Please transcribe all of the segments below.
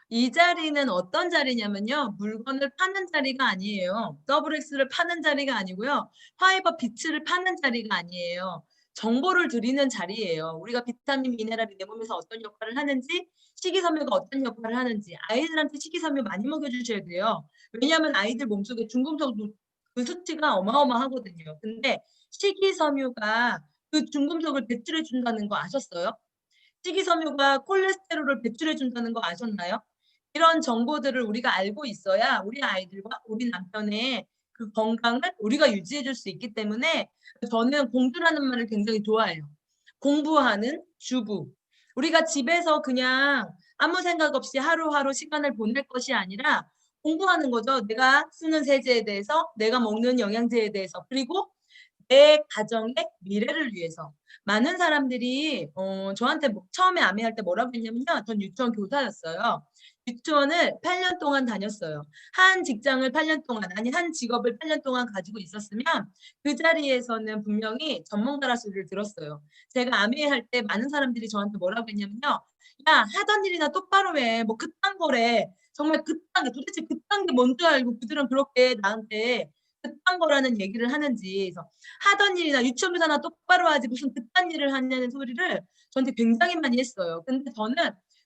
이 자리는 어떤 자리냐면요. 물건을 파는 자리가 아니에요. 더블엑스를 파는 자리가 아니고요. 파이버 비츠를 파는 자리가 아니에요. 정보를 드리는 자리예요. 우리가 비타민, 미네랄이 내 몸에서 어떤 역할을 하는지, 식이섬유가 어떤 역할을 하는지 아이들한테 식이섬유 많이 먹여 주셔야 돼요. 왜냐하면 아이들 몸속에 중금속 그 수치가 어마어마하거든요. 근데 식이섬유가 그 중금속을 배출해 준다는 거 아셨어요? 식이섬유가 콜레스테롤을 배출해 준다는 거 아셨나요? 이런 정보들을 우리가 알고 있어야 우리 아이들과 우리 남편의 그 건강을 우리가 유지해 줄 수 있기 때문에 저는 공주라는 말을 굉장히 좋아해요. 공부하는 주부. 우리가 집에서 그냥 아무 생각 없이 하루하루 시간을 보낼 것이 아니라 공부하는 거죠. 내가 쓰는 세제에 대해서, 내가 먹는 영양제에 대해서, 그리고 내 가정의 미래를 위해서. 많은 사람들이 저한테 처음에 아메할 때 뭐라고 했냐면요. 전 유치원 교사였어요. 유치원을 8년 동안 다녔어요. 한 직장을 8년 동안, 아니 한 직업을 8년 동안 가지고 있었으면 그 자리에서는 분명히 전문가라 소리를 들었어요. 제가 아메할 때 많은 사람들이 저한테 뭐라고 했냐면요. 야, 하던 일이나 똑바로 해. 뭐 그딴 거래. 정말 그딴 게 도대체 그딴 게 뭔 줄 알고 그들은 그렇게 나한테 그딴 거라는 얘기를 하는지. 그래서 하던 일이나 유치원 교사나 똑바로 하지 무슨 그딴 일을 하냐는 소리를 저한테 굉장히 많이 했어요. 근데 저는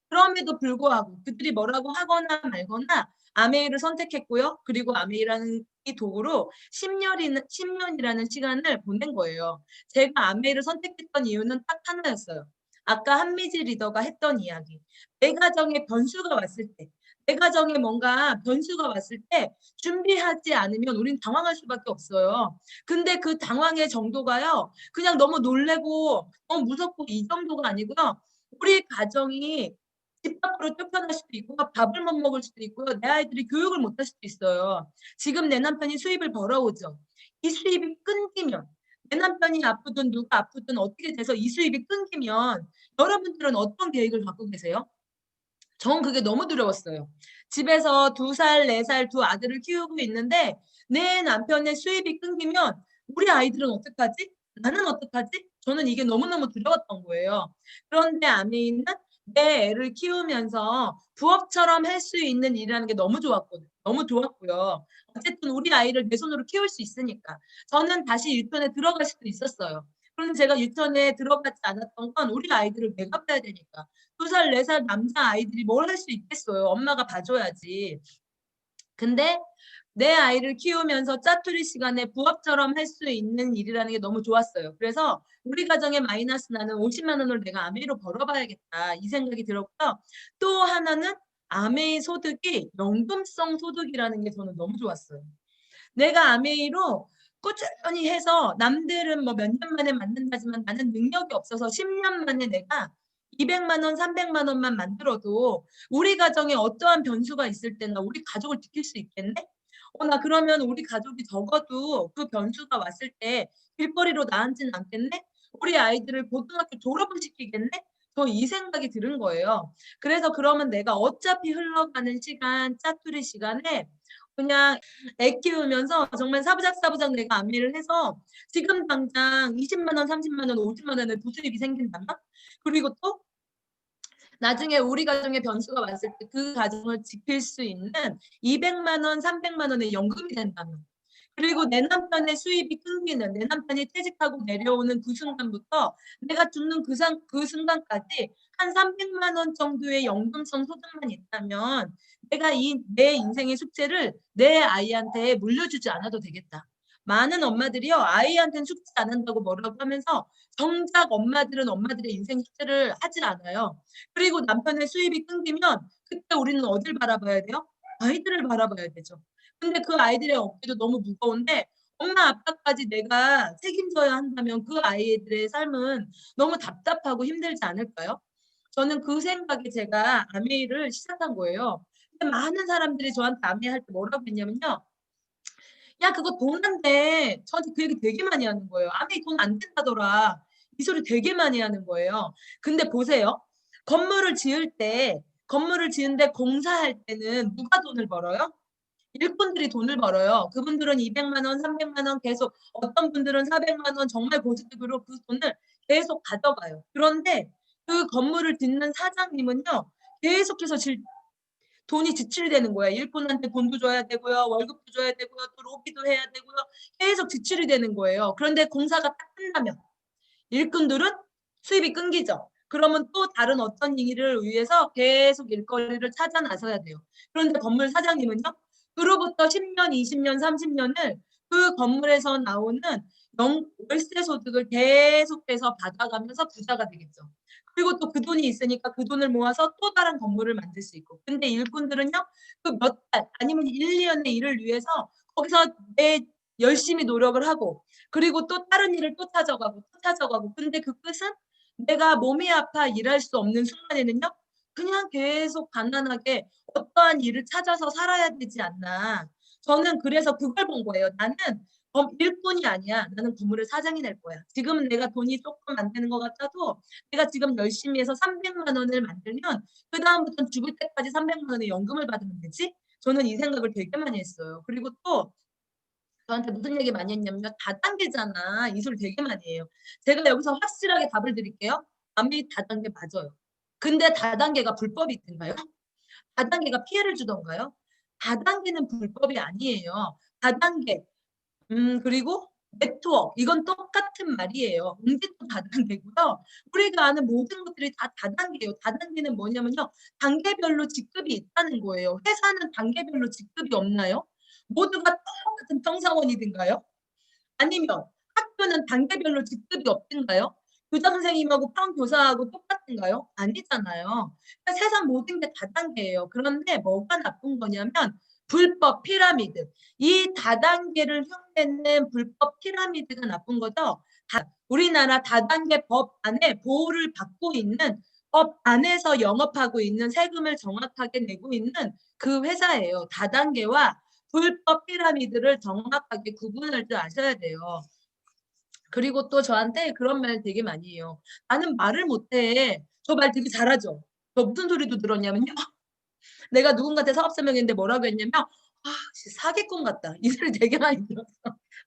그럼에도 불구하고 그들이 뭐라고 하거나 말거나 아메이를 선택했고요. 그리고 아메이라는 이 도구로 10년이라는 시간을 보낸 거예요. 제가 아메이를 선택했던 이유는 딱 하나였어요. 아까 한미지 리더가 했던 이야기. 내 가정에 변수가 왔을 때, 내 가정에 뭔가 변수가 왔을 때 준비하지 않으면 우린 당황할 수밖에 없어요. 근데 그 당황의 정도가요. 그냥 너무 놀래고 너무 무섭고 이 정도가 아니고요. 우리 가정이 집 밖으로 쫓겨날 수도 있고 밥을 못 먹을 수도 있고요. 내 아이들이 교육을 못 할 수도 있어요. 지금 내 남편이 수입을 벌어오죠. 이 수입이 끊기면 내 남편이 아프든 누가 아프든 어떻게 돼서 이 수입이 끊기면 여러분들은 어떤 계획을 갖고 계세요? 전 그게 너무 두려웠어요. 집에서 2살, 4살 두 아들을 키우고 있는데 내 남편의 수입이 끊기면 우리 아이들은 어떡하지? 나는 어떡하지? 저는 이게 너무너무 두려웠던 거예요. 그런데 아내는 내 애를 키우면서 부업처럼 할 수 있는 일이라는 게 너무 좋았거든요. 너무 좋았고요. 어쨌든 우리 아이를 내 손으로 키울 수 있으니까. 저는 다시 유치원에 들어갈 수도 있었어요. 그런데 제가 유치원에 들어가지 않았던 건 우리 아이들을 내가 봐야 되니까. 2살, 4살 남자아이들이 뭘 할 수 있겠어요. 엄마가 봐줘야지. 근데 내 아이를 키우면서 짜투리 시간에 부업처럼 할 수 있는 일이라는 게 너무 좋았어요. 그래서 우리 가정의 마이너스 나는 50만 원을 내가 아메이로 벌어봐야겠다 이 생각이 들었고요. 또 하나는 아메이 소득이 연금성 소득이라는 게 저는 너무 좋았어요. 내가 아메이로 꾸준히 해서 남들은 뭐 몇 년 만에 만든다지만 나는 능력이 없어서 10년 만에 내가 200만 원, 300만 원만 만들어도 우리 가정에 어떠한 변수가 있을 때나 우리 가족을 지킬 수 있겠네? 나 그러면 우리 가족이 적어도 그 변수가 왔을 때 길거리로 나앉지는 않겠네? 우리 아이들을 고등학교 졸업을 시키겠네? 저 이 생각이 드는 거예요. 그래서 그러면 내가 어차피 흘러가는 시간, 짜투리 시간에 그냥 애 키우면서 정말 사부작사부작 내가 안미를 해서 지금 당장 20만 원, 30만 원, 50만 원의 부수입이 생긴다면 그리고 또 나중에 우리 가정에 변수가 왔을 때 그 가정을 지킬 수 있는 200만 원, 300만 원의 연금이 된다면 그리고 내 남편의 수입이 끊기는 내 남편이 퇴직하고 내려오는 그 순간부터 내가 죽는 그 순간까지 한 300만 원 정도의 연금성 소득만 있다면 내가 내 인생의 숙제를 내 아이한테 물려주지 않아도 되겠다. 많은 엄마들이요 아이한테는 숙제 안 한다고 뭐라고 하면서 정작 엄마들은 엄마들의 인생 숙제를 하질 않아요. 그리고 남편의 수입이 끊기면 그때 우리는 어딜 바라봐야 돼요? 아이들을 바라봐야 되죠. 근데 그 아이들의 어깨도 너무 무거운데 엄마 아빠까지 내가 책임져야 한다면 그 아이들의 삶은 너무 답답하고 힘들지 않을까요? 저는 그 생각에 제가 아메이를 시작한 거예요. 근데 많은 사람들이 저한테 아메이 할 때 뭐라고 했냐면요. 야, 그거 돈 안 돼. 저한테 그 얘기 되게 많이 하는 거예요. 아메이 돈 안 된다더라. 이 소리 되게 많이 하는 거예요. 근데 보세요. 건물을 지은데 공사할 때는 누가 돈을 벌어요? 일꾼들이 돈을 벌어요. 그분들은 200만 원, 300만 원 계속 어떤 분들은 400만 원 정말 고지급으로 그 돈을 계속 가져가요. 그런데 그 건물을 짓는 사장님은요. 계속해서 돈이 지출되는 거예요. 일꾼한테 돈도 줘야 되고요. 월급도 줘야 되고요. 또 로비도 해야 되고요. 계속 지출이 되는 거예요. 그런데 공사가 딱 끝나면 일꾼들은 수입이 끊기죠. 그러면 또 다른 어떤 일을 위해서 계속 일거리를 찾아 나서야 돼요. 그런데 건물 사장님은요. 그로부터 10년, 20년, 30년을 그 건물에서 나오는 월세 소득을 계속해서 받아가면서 부자가 되겠죠. 그리고 또 그 돈이 있으니까 그 돈을 모아서 또 다른 건물을 만들 수 있고. 근데 일꾼들은요. 그 몇 달 아니면 1, 2년의 일을 위해서 거기서 매 열심히 노력을 하고 그리고 또 다른 일을 또 찾아가고 또 찾아가고. 근데 그 끝은 내가 몸이 아파 일할 수 없는 순간에는요. 그냥 계속 가난하게 어떠한 일을 찾아서 살아야 되지 않나. 저는 그래서 그걸 본 거예요. 나는 일꾼이 아니야. 나는 건물의 사장이 될 거야. 지금은 내가 돈이 조금 안 되는 것 같아도 내가 지금 열심히 해서 300만 원을 만들면 그다음부터는 죽을 때까지 300만 원의 연금을 받으면 되지? 저는 이 생각을 되게 많이 했어요. 그리고 또 저한테 무슨 얘기 많이 했냐면요. 다단계잖아. 이 소리 되게 많이 해요. 제가 여기서 확실하게 답을 드릴게요. 아메이 다단계 맞아요. 근데 다단계가 불법이 있던가요? 다단계가 피해를 주던가요? 다단계는 불법이 아니에요. 다단계 그리고 네트워크 이건 똑같은 말이에요. 응집도 다단계고요. 우리가 아는 모든 것들이 다 다단계예요. 다단계는 뭐냐면요. 단계별로 직급이 있다는 거예요. 회사는 단계별로 직급이 없나요? 모두가 똑같은 평사원이든가요? 아니면 학교는 단계별로 직급이 없든가요? 교장 선생님하고 평교사하고 똑같은가요? 아니잖아요. 그러니까 세상 모든 게 다단계예요. 그런데 뭐가 나쁜 거냐면 불법 피라미드. 이 다단계를 흉내낸 불법 피라미드가 나쁜 거죠. 우리나라 다단계 법 안에 보호를 받고 있는 법 안에서 영업하고 있는 세금을 정확하게 내고 있는 그 회사예요. 다단계와 불법 피라미드를 정확하게 구분할 줄 아셔야 돼요. 그리고 또 저한테 그런 말 되게 많이 해요. 나는 말을 못해. 저 말 되게 잘하죠. 저 무슨 소리도 들었냐면요. 내가 누군가한테 사업 설명했는데 뭐라고 했냐면 아, 사기꾼 같다. 이 소리 되게 많이 들었어.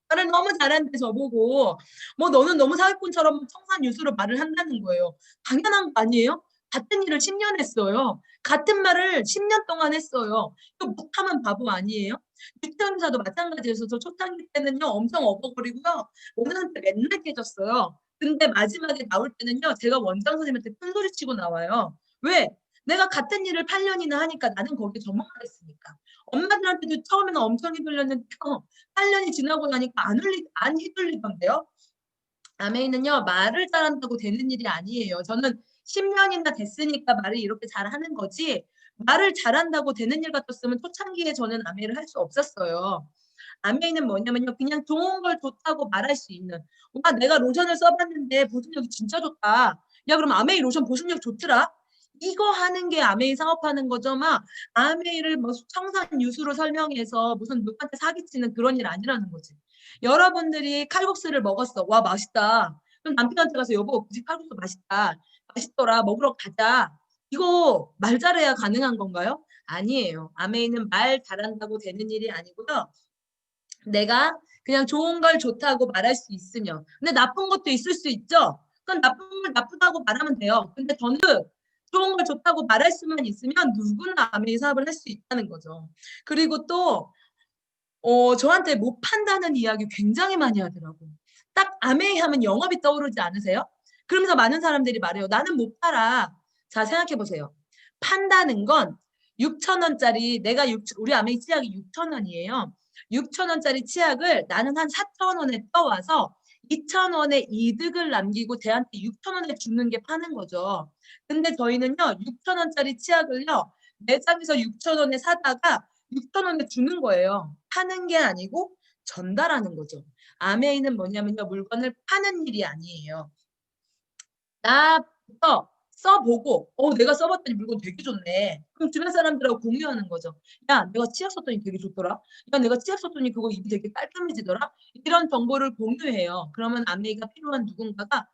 말을 너무 잘하는데 저보고 뭐 너는 너무 사기꾼처럼 청산유수로 말을 한다는 거예요. 당연한 거 아니에요? 같은 일을 10년 했어요. 같은 말을 10년 동안 했어요. 이거 못하면 바보 아니에요? 유치원사도 마찬가지였어요. 저 초창기 때는요 엄청 얻어버리고요. 원장한테 맨날 깨졌어요. 근데 마지막에 나올 때는요 제가 원장 선생님한테 큰 소리 치고 나와요. 왜? 내가 같은 일을 8년이나 하니까 나는 거기에 전문가 됐으니까. 엄마들한테도 처음에는 엄청 휘둘렸는데 8년이 지나고 나니까 안 휘둘리던데요. 아메이는요 말을 잘한다고 되는 일이 아니에요. 저는 10년이나 됐으니까 말을 이렇게 잘하는 거지 말을 잘한다고 되는 일 같았으면 초창기에 저는 아메이를 할 수 없었어요. 아메이는 뭐냐면요. 그냥 좋은 걸 좋다고 말할 수 있는. 와 내가 로션을 써봤는데 보습력이 진짜 좋다. 야 그럼 아메이 로션 보습력 좋더라. 이거 하는 게 아메이 사업하는 거죠. 막 아메이를 뭐 청산 유수로 설명해서 무슨 누구한테 사기치는 그런 일 아니라는 거지. 여러분들이 칼국수를 먹었어. 와 맛있다. 그럼 남편한테 가서 여보 우리 칼국수 맛있다. 맛있더라. 먹으러 가자. 이거 말 잘해야 가능한 건가요? 아니에요. 아메이는 말 잘한다고 되는 일이 아니고요. 내가 그냥 좋은 걸 좋다고 말할 수 있으면. 근데 나쁜 것도 있을 수 있죠. 그럼 나쁜 걸 나쁘다고 말하면 돼요. 근데 저는 좋은 걸 좋다고 말할 수만 있으면 누구나 아메이 사업을 할 수 있다는 거죠. 그리고 또 저한테 못 판다는 이야기 굉장히 많이 하더라고. 딱 아메이 하면 영업이 떠오르지 않으세요? 그러면서 많은 사람들이 말해요. 나는 못 팔아. 자, 생각해 보세요. 판다는 건 6천 원짜리 우리 아메이 치약이 6천 원이에요. 6천 원짜리 치약을 나는 한 4천 원에 떠와서 2천 원의 이득을 남기고 걔한테 6천 원에 주는 게 파는 거죠. 근데 저희는요. 6천 원짜리 치약을요. 매장에서 6천 원에 사다가 6천 원에 주는 거예요. 파는 게 아니고 전달하는 거죠. 아메이는 뭐냐면요. 물건을 파는 일이 아니에요. 나부터 써보고 내가 써봤더니 물건 되게 좋네. 그럼 주변 사람들하고 공유하는 거죠. 야 내가 치약 썼더니 되게 좋더라. 야 내가 치약 썼더니 그거 입이 되게 깔끔해지더라. 이런 정보를 공유해요. 그러면 아메이가 필요한 누군가가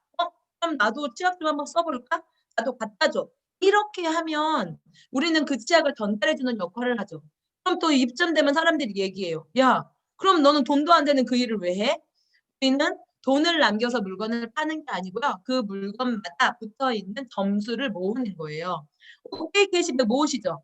그럼 나도 치약 좀 한번 써볼까? 나도 갖다 줘. 이렇게 하면 우리는 그 치약을 전달해주는 역할을 하죠. 그럼 또 입점되면 사람들이 얘기해요. 야 그럼 너는 돈도 안 되는 그 일을 왜 해? 우리는 돈을 남겨서 물건을 파는 게 아니고요. 그 물건마다 붙어 있는 점수를 모으는 거예요. OK 게시판 모으시죠.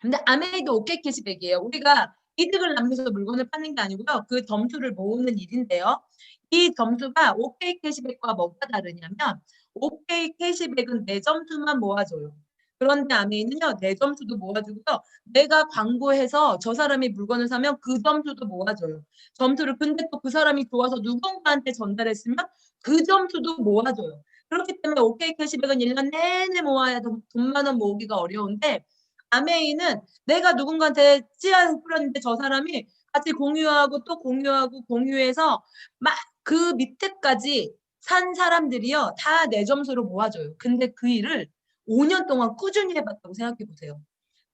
근데 아메이도 오케이 캐시백이에요. 우리가 이득을 남겨서 물건을 파는 게 아니고요. 그 점수를 모으는 일인데요. 이 점수가 오케이 캐시백과 뭐가 다르냐면 오케이 캐시백은 내 점수만 모아줘요. 그런데 아메이는요. 내 점수도 모아주고요. 내가 광고해서 저 사람이 물건을 사면 그 점수도 모아줘요. 점수를 근데 또 그 사람이 좋아서 누군가한테 전달했으면 그 점수도 모아줘요. 그렇기 때문에 오케이 캐시백은 1년 내내 모아야 돈 만 원 모으기가 어려운데 아메이는 내가 누군가한테 씨앗을 뿌렸는데 저 사람이 같이 공유하고 또 공유하고 공유해서 막 그 밑에까지 산 사람들이요. 다 내 점수로 모아줘요. 근데 그 일을 5년 동안 꾸준히 해봤다고 생각해 보세요.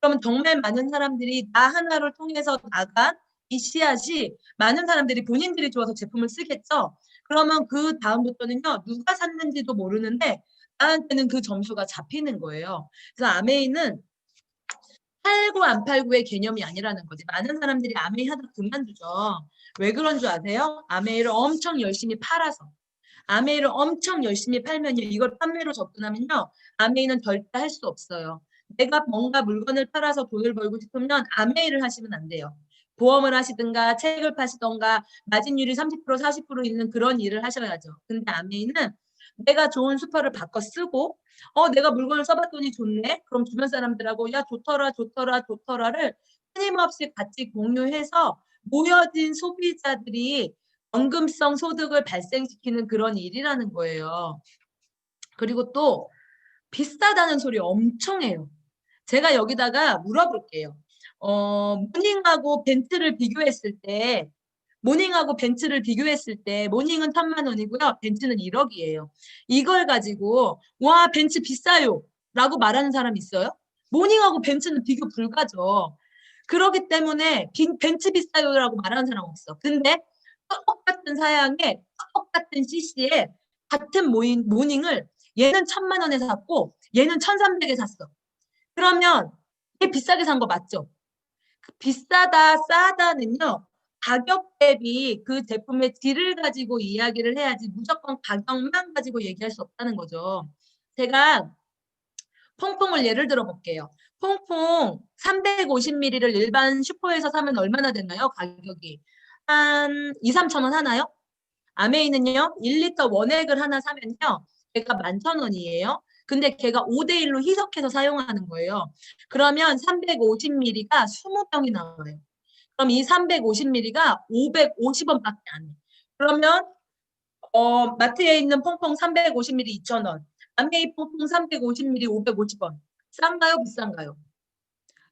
그러면 정말 많은 사람들이 나 하나를 통해서 나간 이 씨앗이 많은 사람들이 본인들이 좋아서 제품을 쓰겠죠. 그러면 그 다음부터는요. 누가 샀는지도 모르는데 나한테는 그 점수가 잡히는 거예요. 그래서 아메이는 팔고 안 팔고의 개념이 아니라는 거지. 많은 사람들이 아메이 하다 그만두죠. 왜 그런 줄 아세요? 아메이를 엄청 열심히 팔아서. 아메이를 엄청 열심히 팔면요. 이걸 판매로 접근하면요. 아메이는 절대 할 수 없어요. 내가 뭔가 물건을 팔아서 돈을 벌고 싶으면 아메이를 하시면 안 돼요. 보험을 하시든가 책을 파시던가 마진율이 30% 40% 있는 그런 일을 하셔야죠. 근데 아메이는 내가 좋은 수퍼를 바꿔 쓰고 내가 물건을 써봤더니 좋네. 그럼 주변 사람들하고 야 좋더라 좋더라 좋더라를 끊임없이 같이 공유해서 모여진 소비자들이 연금성 소득을 발생시키는 그런 일이라는 거예요. 그리고 또 비싸다는 소리 엄청 해요. 제가 여기다가 물어볼게요. 모닝하고 벤츠를 비교했을 때 모닝하고 벤츠를 비교했을 때 모닝은 1,000만 원이고요. 벤츠는 1억이에요. 이걸 가지고 와 벤츠 비싸요 라고 말하는 사람 있어요? 모닝하고 벤츠는 비교 불가죠. 그렇기 때문에 벤츠 비싸요라고 말하는 사람 없어. 근데 똑같은 사양에 똑같은 CC에 같은 모닝을 얘는 1,000만 원에 샀고 얘는 1,300에 샀어. 그러면 얘 비싸게 산 거 맞죠? 비싸다, 싸다는요. 가격 대비 그 제품의 질을 가지고 이야기를 해야지 무조건 가격만 가지고 얘기할 수 없다는 거죠. 제가 퐁퐁을 예를 들어 볼게요. 퐁퐁 350ml를 일반 슈퍼에서 사면 얼마나 되나요? 가격이. 한 2, 3천 원 하나요? 아메이는요. 1리터 원액을 하나 사면요. 걔가 11,000원이에요. 근데 걔가 5대1로 희석해서 사용하는 거예요. 그러면 350ml가 20병이 나와요. 그럼 이 350ml가 550원밖에 안 해. 그러면 마트에 있는 퐁퐁 350ml 2,000원. 아메이 퐁퐁 350ml 550원. 싼가요? 비싼가요?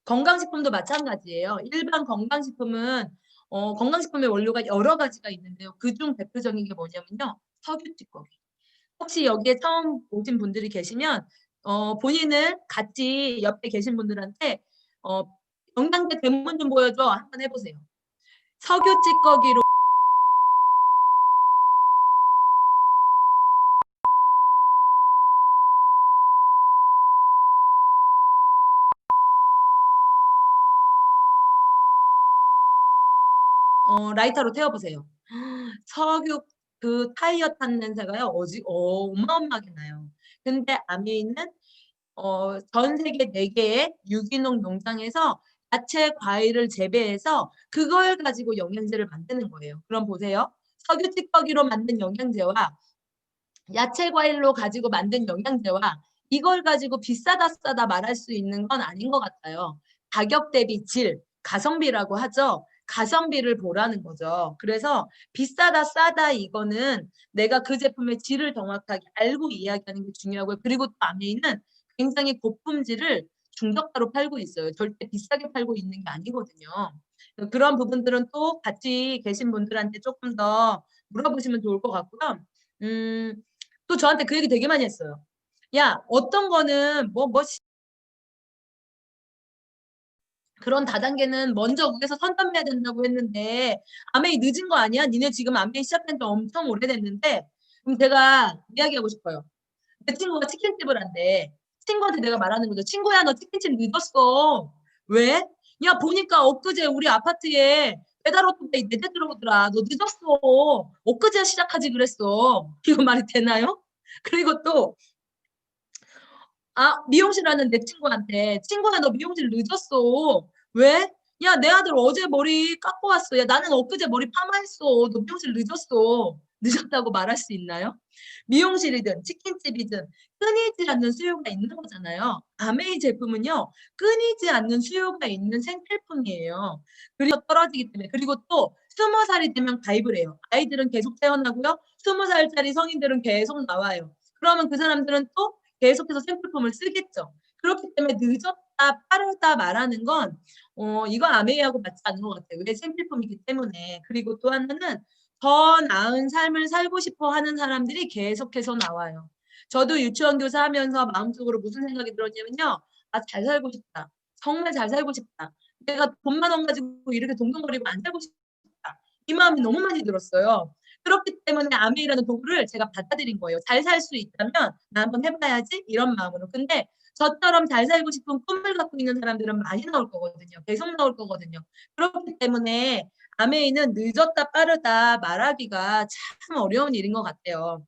건강식품도 마찬가지예요. 일반 건강식품은 건강식품의 원료가 여러 가지가 있는데요. 그중 대표적인 게 뭐냐면요. 석유 찌꺼기. 혹시 여기에 처음 오신 분들이 계시면 본인을 같이 옆에 계신 분들한테 어, 영양제 대문 좀 보여줘. 한번 해보세요. 석유 찌꺼기로 라이터로 태워보세요. 석유 그 타이어 탄 냄새가요. 어마어마하게 나요. 근데 아메이는 전 세계 4개의 유기농 농장에서 야채, 과일을 재배해서 그걸 가지고 영양제를 만드는 거예요. 그럼 보세요. 석유 찌꺼기로 만든 영양제와 야채, 과일로 가지고 만든 영양제와 이걸 가지고 비싸다 싸다 말할 수 있는 건 아닌 것 같아요. 가격 대비 질, 가성비라고 하죠. 가성비를 보라는 거죠. 그래서 비싸다 싸다 이거는 내가 그 제품의 질을 정확하게 알고 이야기하는 게 중요하고요. 그리고 또 아메이는 굉장히 고품질을 중저가로 팔고 있어요. 절대 비싸게 팔고 있는 게 아니거든요. 그런 부분들은 또 같이 계신 분들한테 조금 더 물어보시면 좋을 것 같고요. 또 저한테 그 얘기 되게 많이 했어요. 야, 어떤 거는 그런 다단계는 먼저 위에서 선점해야 된다고 했는데 아메이 늦은 거 아니야? 니네 지금 아메이 시작한 지 엄청 오래됐는데 그럼 제가 이야기하고 싶어요. 내 친구가 치킨집을 한대. 친구한테 내가 말하는 거죠. 친구야, 너 치킨집 늦었어. 왜? 야, 보니까 엊그제 우리 아파트에 배달오토바이 4대 들어오더라. 너 늦었어. 엊그제 시작하지 그랬어. 이거 말이 되나요? 그리고 또 미용실 하는 내 친구한테 친구야 너 미용실 늦었어. 왜? 야, 내 아들 어제 머리 깎고 왔어. 야, 나는 엊그제 머리 파마했어. 너 미용실 늦었어. 늦었다고 말할 수 있나요? 미용실이든 치킨집이든 끊이지 않는 수요가 있는 거잖아요. 아메이 제품은요, 끊이지 않는 수요가 있는 생필품이에요. 그리고 떨어지기 때문에. 그리고 또 20살이 되면 가입을 해요. 아이들은 계속 태어나고요. 20살짜리 성인들은 계속 나와요. 그러면 그 사람들은 또 계속해서 생필품을 쓰겠죠. 그렇기 때문에 늦었다, 빠르다 말하는 건 이거 아메이하고 맞지 않는 것 같아요. 왜 생필품이기 때문에. 그리고 또 하나는 더 나은 삶을 살고 싶어 하는 사람들이 계속해서 나와요. 저도 유치원 교사 하면서 마음속으로 무슨 생각이 들었냐면요. 잘 살고 싶다. 정말 잘 살고 싶다. 내가 돈만 원 가지고 이렇게 동동거리고 안 살고 싶다. 이 마음이 너무 많이 들었어요. 그렇기 때문에 아메이라는 도구를 제가 받아들인 거예요. 잘 살 수 있다면 나 한번 해봐야지 이런 마음으로. 근데 저처럼 잘 살고 싶은 꿈을 갖고 있는 사람들은 많이 나올 거거든요. 계속 나올 거거든요. 그렇기 때문에 아메이는 늦었다 빠르다 말하기가 참 어려운 일인 것 같아요.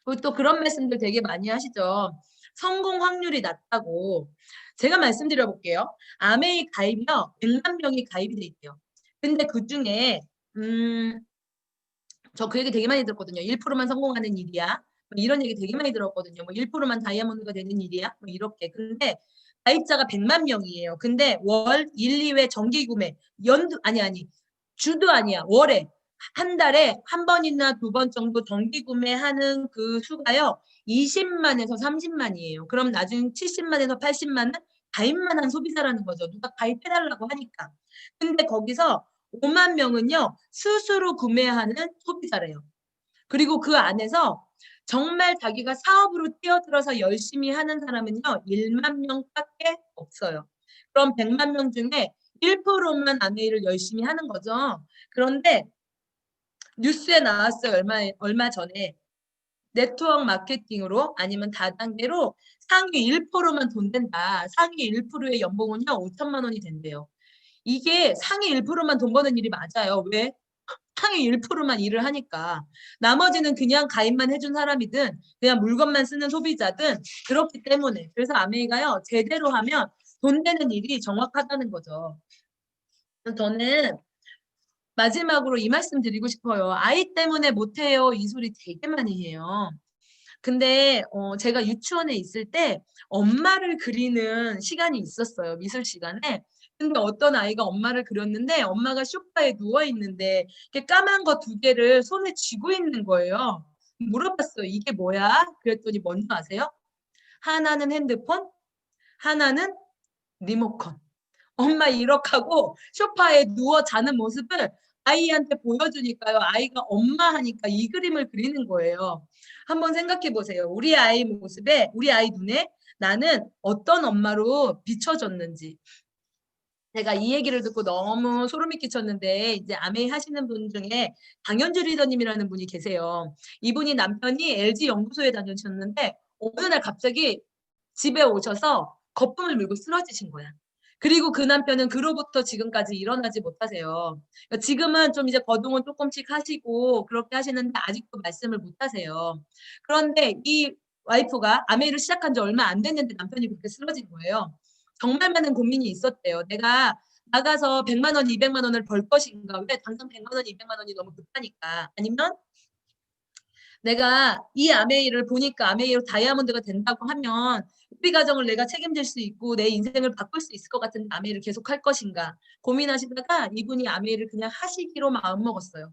그리고 또 그런 말씀들 되게 많이 하시죠. 성공 확률이 낮다고. 제가 말씀드려 볼게요. 아메이 가입이요. 100만 명이 가입이 돼 있대요. 근데 그중에 저 그 얘기 되게 많이 들었거든요. 1%만 성공하는 일이야. 뭐 이런 얘기 되게 많이 들었거든요. 뭐 1%만 다이아몬드가 되는 일이야. 뭐 이렇게. 근데 가입자가 100만 명이에요. 근데 월 1, 2회 정기 구매, 연도 아니 주도 아니야. 월에 한 달에 한 번이나 두 번 정도 정기 구매하는 그 수가요. 20만에서 30만이에요. 그럼 나중에 70만에서 80만은 가입만 한 소비자라는 거죠. 누가 가입해달라고 하니까. 근데 거기서 5만 명은요. 스스로 구매하는 소비자래요. 그리고 그 안에서 정말 자기가 사업으로 뛰어들어서 열심히 하는 사람은요. 1만 명밖에 없어요. 그럼 100만 명 중에 1%만 아메이를 열심히 하는 거죠. 그런데 뉴스에 나왔어요. 얼마 전에. 네트워크 마케팅으로 아니면 다단계로 상위 1%만 돈 된다. 상위 1%의 연봉은요. 5천만 원이 된대요. 이게 상위 1%만 돈 버는 일이 맞아요. 왜? 상위 1%만 일을 하니까. 나머지는 그냥 가입만 해준 사람이든 그냥 물건만 쓰는 소비자든 그렇기 때문에. 그래서 아메이가요. 제대로 하면 돈 되는 일이 정확하다는 거죠. 저는 마지막으로 이 말씀 드리고 싶어요. 아이 때문에 못해요. 이 소리 되게 많이 해요. 근데 제가 유치원에 있을 때 엄마를 그리는 시간이 있었어요. 미술 시간에. 근데 어떤 아이가 엄마를 그렸는데 엄마가 소파에 누워 있는데 이렇게 까만 거 두 개를 손에 쥐고 있는 거예요. 물어봤어요. 이게 뭐야? 그랬더니 뭔지 아세요? 하나는 핸드폰, 하나는 리모컨. 엄마 이렇게하고 소파에 누워 자는 모습을 아이한테 보여주니까요. 아이가 엄마 하니까 이 그림을 그리는 거예요. 한번 생각해 보세요. 우리 아이 모습에, 우리 아이 눈에 나는 어떤 엄마로 비춰졌는지. 제가 이 얘기를 듣고 너무 소름이 끼쳤는데 이제 아메이 하시는 분 중에 강현주 리더님이라는 분이 계세요. 이분이 남편이 LG 연구소에 다니셨는데 어느 날 갑자기 집에 오셔서 거품을 물고 쓰러지신 거야. 그리고 그 남편은 그로부터 지금까지 일어나지 못하세요. 그러니까 지금은 좀 이제 거동은 조금씩 하시고 그렇게 하시는데 아직도 말씀을 못 하세요. 그런데 이 와이프가 아메이를 시작한 지 얼마 안 됐는데 남편이 그렇게 쓰러진 거예요. 정말 많은 고민이 있었대요. 내가 나가서 100만 원, 200만 원을 벌 것인가? 왜 당장 100만 원, 200만 원이 너무 급하니까. 아니면 내가 이 아메이를 보니까 아메이로 다이아몬드가 된다고 하면 우리 가정을 내가 책임질 수 있고 내 인생을 바꿀 수 있을 것 같은 아메이를 계속 할 것인가 고민하시다가 이분이 아메이를 그냥 하시기로 마음먹었어요.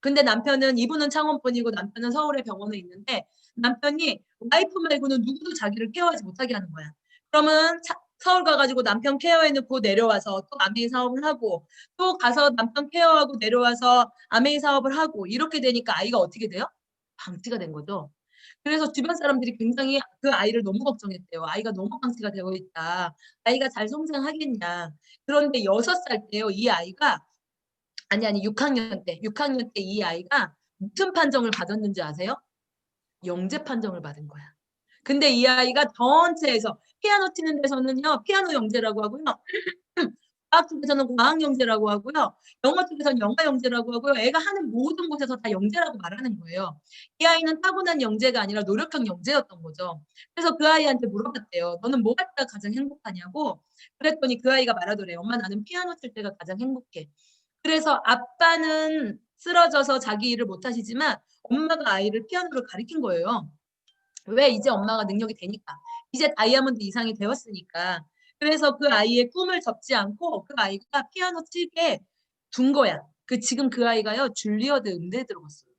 근데 남편은 이분은 창원분이고 남편은 서울에 병원에 있는데 남편이 와이프 말고는 누구도 자기를 케어하지 못하게 하는 거야. 그러면 서울 가가지고 남편 케어해놓고 내려와서 또 아메이 사업을 하고 또 가서 남편 케어하고 내려와서 아메이 사업을 하고 이렇게 되니까 아이가 어떻게 돼요? 방치가 된 거죠. 그래서 주변 사람들이 굉장히 그 아이를 너무 걱정했대요. 아이가 너무 방치가 되어 있다. 아이가 잘 성장하겠냐. 그런데 6살 때요. 이 아이가 아니 6학년 때 이 아이가 무슨 판정을 받았는지 아세요? 영재 판정을 받은 거야. 근데 이 아이가 전체에서 피아노 치는 데서는요. 피아노 영재라고 하고요. 과학 쪽에서는 과학 영재라고 하고요. 영어 쪽에서는 영어 영재라고 하고요. 애가 하는 모든 곳에서 다 영재라고 말하는 거예요. 이 아이는 타고난 영재가 아니라 노력형 영재였던 거죠. 그래서 그 아이한테 물어봤대요. 너는 뭐 할 때가 가장 행복하냐고. 그랬더니 그 아이가 말하더래요. 엄마, 나는 피아노 칠 때가 가장 행복해. 그래서 아빠는 쓰러져서 자기 일을 못 하시지만 엄마가 아이를 피아노를 가르친 거예요. 왜? 이제 엄마가 능력이 되니까. 이제 다이아몬드 이상이 되었으니까. 그래서 그 아이의 꿈을 접지 않고 그 아이가 피아노 치게 둔 거야. 지금 그 아이가요, 줄리어드 음대에 들어갔어요.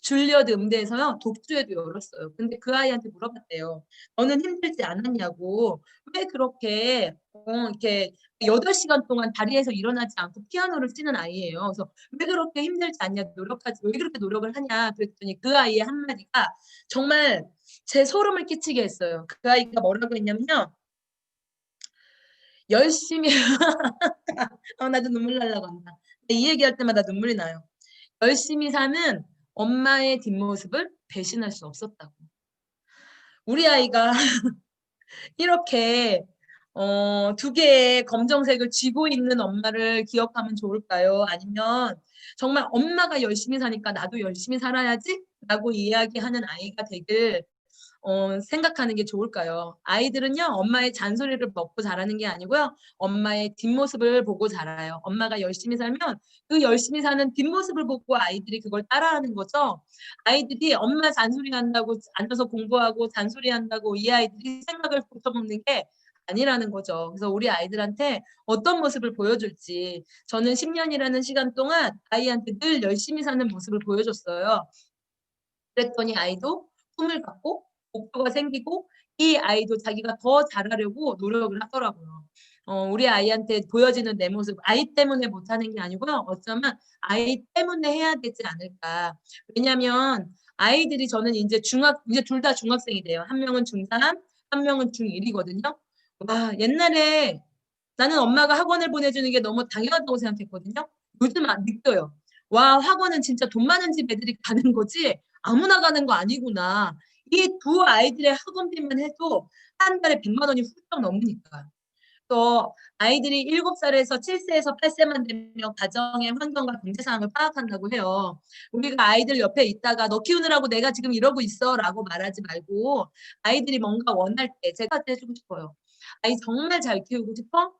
줄리어드 음대에서요, 독주회도 열었어요. 근데 그 아이한테 물어봤대요. 너는 힘들지 않았냐고. 왜 그렇게, 이렇게 8시간 동안 다리에서 일어나지 않고 피아노를 치는 아이예요. 그래서 왜 그렇게 힘들지 않냐, 왜 그렇게 노력을 하냐. 그랬더니 그 아이의 한마디가 정말 제 소름을 끼치게 했어요. 그 아이가 뭐라고 했냐면요. 열심히, 나도 눈물 나려고 한다. 이 얘기할 때마다 눈물이 나요. 열심히 사는 엄마의 뒷모습을 배신할 수 없었다고. 우리 아이가 이렇게 두 개의 검정색을 쥐고 있는 엄마를 기억하면 좋을까요? 아니면 정말 엄마가 열심히 사니까 나도 열심히 살아야지? 라고 이야기하는 아이가 되길 생각하는 게 좋을까요? 아이들은요, 엄마의 잔소리를 먹고 자라는 게 아니고요, 엄마의 뒷모습을 보고 자라요. 엄마가 열심히 살면 그 열심히 사는 뒷모습을 보고 아이들이 그걸 따라하는 거죠. 아이들이 엄마 잔소리 한다고 앉아서 공부하고 잔소리 한다고 이 아이들이 생각을 고쳐먹는 게 아니라는 거죠. 그래서 우리 아이들한테 어떤 모습을 보여줄지 저는 10년이라는 시간 동안 아이한테 늘 열심히 사는 모습을 보여줬어요. 그랬더니 아이도 꿈을 갖고 목표가 생기고 이 아이도 자기가 더 잘하려고 노력을 하더라고요. 우리 아이한테 보여지는 내 모습, 아이 때문에 못하는 게 아니고요. 어쩌면 아이 때문에 해야 되지 않을까. 왜냐면 아이들이 저는 이제 둘 다 중학생이 돼요. 한 명은 중3, 한 명은 중1이거든요. 와, 옛날에 나는 엄마가 학원을 보내주는 게 너무 당연하다고 생각했거든요. 요즘 느껴요. 와, 학원은 진짜 돈 많은 집 애들이 가는 거지 아무나 가는 거 아니구나. 이 두 아이들의 학원비만 해도 한 달에 100만 원이 훌쩍 넘으니까. 또 아이들이 7살에서 7세에서 8세만 되면 가정의 환경과 경제 상황을 파악한다고 해요. 우리가 아이들 옆에 있다가 너 키우느라고 내가 지금 이러고 있어라고 말하지 말고 아이들이 뭔가 원할 때 제가 해주고 싶어요. 아이 정말 잘 키우고 싶어?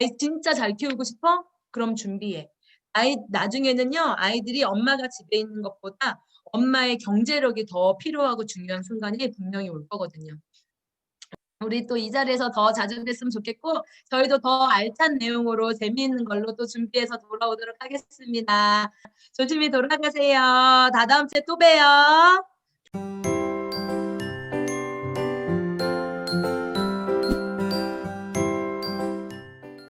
아이 진짜 잘 키우고 싶어? 그럼 준비해. 나중에는요, 아이들이 엄마가 집에 있는 것보다 엄마의 경제력이 더 필요하고 중요한 순간이 분명히 올 거거든요. 우리 또 이 자리에서 더 자주 뵀으면 좋겠고 저희도 더 알찬 내용으로 재미있는 걸로 또 준비해서 돌아오도록 하겠습니다. 조심히 돌아가세요. 다다음 주에 또 봬요.